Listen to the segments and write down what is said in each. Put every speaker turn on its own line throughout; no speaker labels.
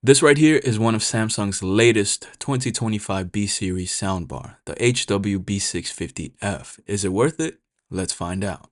This right here is one of Samsung's latest 2025 B-series soundbar, the HW-B650F. Is it worth it? Let's find out.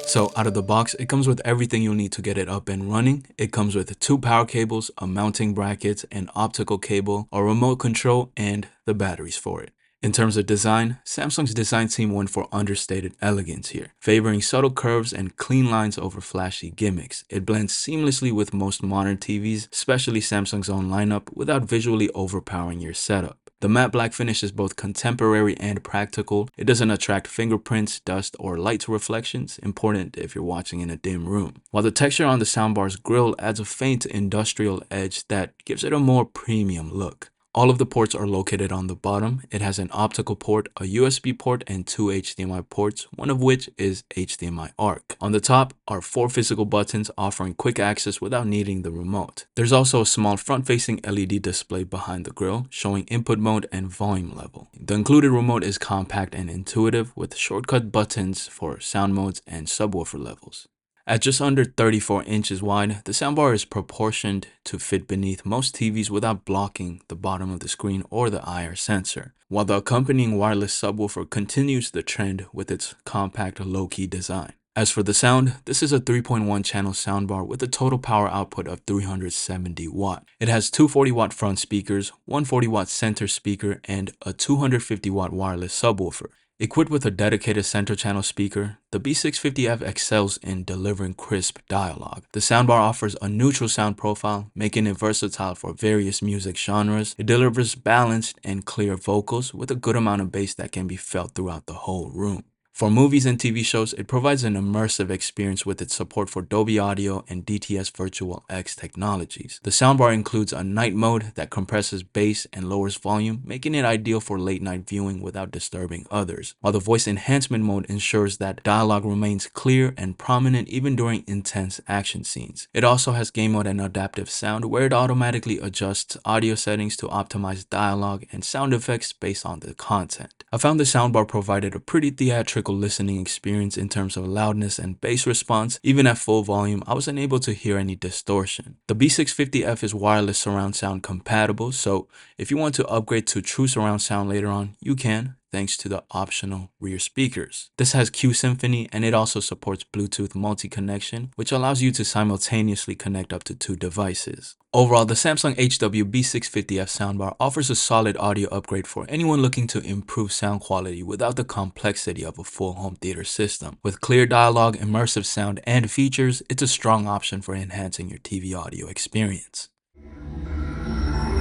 So out of the box, it comes with everything you'll need to get it up and running. It comes with 2 power cables, a mounting bracket, an optical cable, a remote control, and the batteries for it. In terms of design, Samsung's design team went for understated elegance here, favoring subtle curves and clean lines over flashy gimmicks. It blends seamlessly with most modern TVs, especially Samsung's own lineup, without visually overpowering your setup. The matte black finish is both contemporary and practical. It doesn't attract fingerprints, dust, or light reflections, important if you're watching in a dim room. While the texture on the soundbar's grille adds a faint industrial edge that gives it a more premium look. All of the ports are located on the bottom. It has an optical port, a USB port, and 2 HDMI ports, one of which is HDMI ARC. On the top are 4 physical buttons offering quick access without needing the remote. There's also a small front-facing LED display behind the grille, showing input mode and volume level. The included remote is compact and intuitive, with shortcut buttons for sound modes and subwoofer levels. At just under 34 inches wide, the soundbar is proportioned to fit beneath most TVs without blocking the bottom of the screen or the IR sensor, while the accompanying wireless subwoofer continues the trend with its compact low-key design. As for the sound, this is a 3.1 channel soundbar with a total power output of 370 watt. It has 2 40-watt front speakers, 1 40-watt center speaker, and a 250-watt wireless subwoofer. Equipped with a dedicated center channel speaker, the B650F excels in delivering crisp dialogue. The soundbar offers a neutral sound profile, making it versatile for various music genres. It delivers balanced and clear vocals with a good amount of bass that can be felt throughout the whole room. For movies and TV shows, it provides an immersive experience with its support for Dolby Audio and DTS Virtual X technologies. The soundbar includes a night mode that compresses bass and lowers volume, making it ideal for late-night viewing without disturbing others, while the voice enhancement mode ensures that dialogue remains clear and prominent even during intense action scenes. It also has game mode and adaptive sound, where it automatically adjusts audio settings to optimize dialogue and sound effects based on the content. I found the soundbar provided a pretty theatrical listening experience in terms of loudness and bass response. Even at full volume, I wasn't able to hear any distortion. The B650F is wireless surround sound compatible, so if you want to upgrade to true surround sound later on, you can, thanks to the optional rear speakers. This has Q Symphony, and it also supports Bluetooth multi-connection, which allows you to simultaneously connect up to 2 devices. Overall, the Samsung HW-B650F soundbar offers a solid audio upgrade for anyone looking to improve sound quality without the complexity of a full home theater system. With clear dialogue, immersive sound, and features, it's a strong option for enhancing your TV audio experience.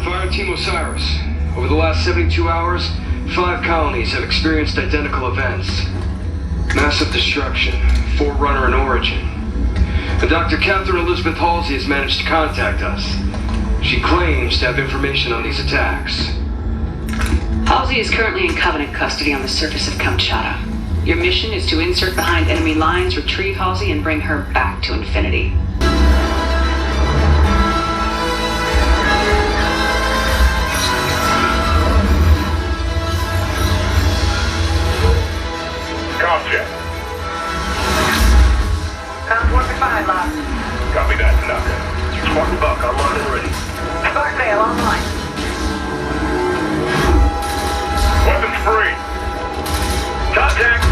Fire Team Osiris. Over the last 72 hours, 5 colonies have experienced identical events. Massive destruction, Forerunner in origin. And Dr. Catherine Elizabeth Halsey has managed to contact us. She claims to have information on these attacks.
Halsey is currently in Covenant custody on the surface of Kamchatka. Your mission is to insert behind enemy lines, retrieve Halsey, and bring her back to Infinity.
Copy that, Tanaka. Spartan Buck online and ready.
Spark Veil online.
Weapons free. Contact.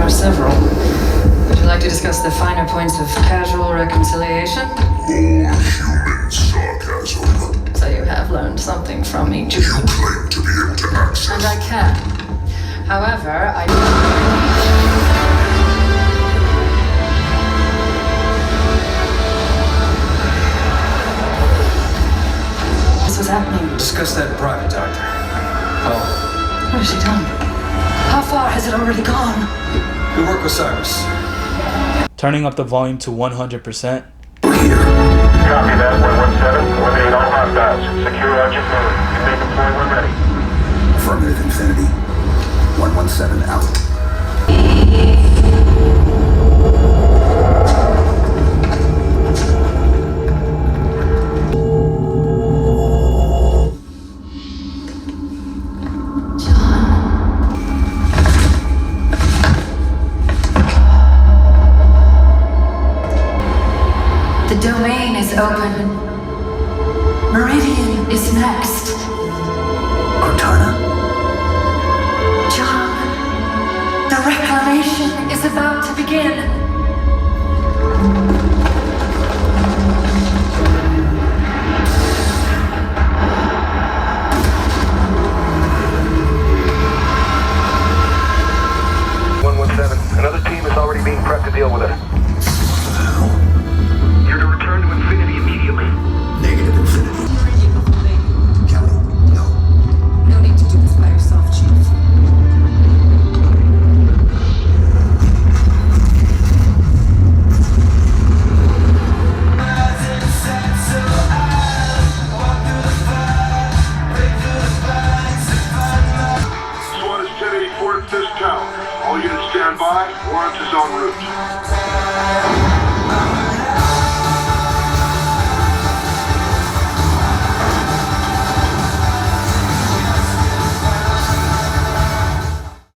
Several. Would you like to discuss the finer points of casual reconciliation?
More human sarcasm.
So you have learned something from me, too.
You claim to be able to access.
And I can. However, I This was happening.
Discuss that in private, Doctor. Oh.
What has she done? How far has it already gone?
Good work, Osiris.
Turning up the volume to 100%.
Copy that, 117. Eliminate all hostiles. Secure object mode. You may deploy when ready.
Affirmative, Infinity. 117 out.
The domain is open. Meridian is next.
Cortana?
John, the reclamation is about to begin.
Another team is already being prepped to deal with it. You're to return to Infinity immediately.
Negative, Infinity. Kelly, no.
No need to do this by yourself, Chief.
SWAT is 1084 at this tower. All units stand by. Warrant is en route.